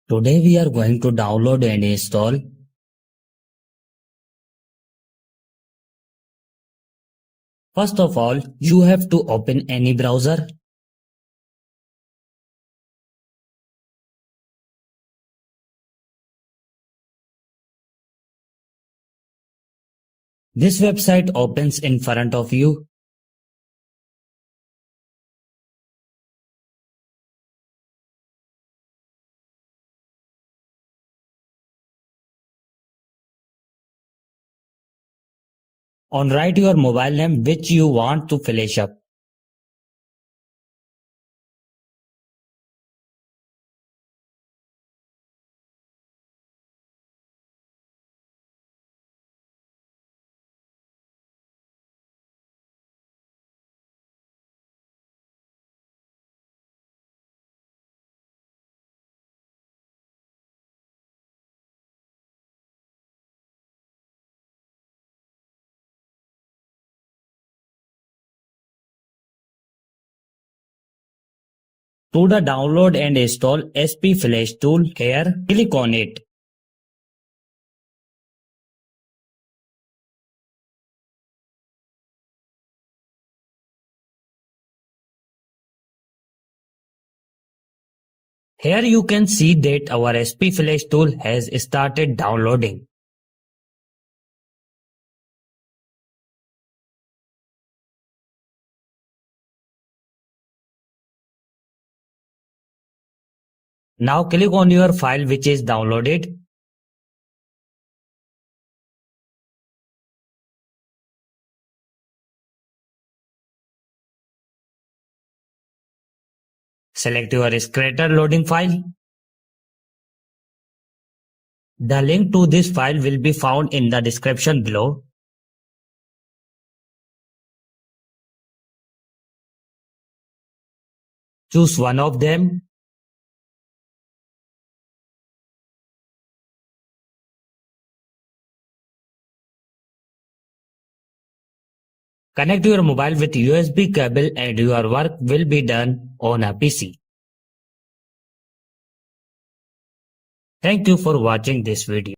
Today we are going to download and install First of all, you have to open any browser. This website opens in front of you. On write your mobile name which you want to flash up. To the download and install SP Flash tool here, click on it. Here you can see that our SP Flash tool has started downloading. Now click on your file which is downloaded. Select your Scratter loading file. The link to this file will be found in the description below. Choose one of them. Connect your mobile with USB cable and your work will be done on a PC. Thank you for watching this video.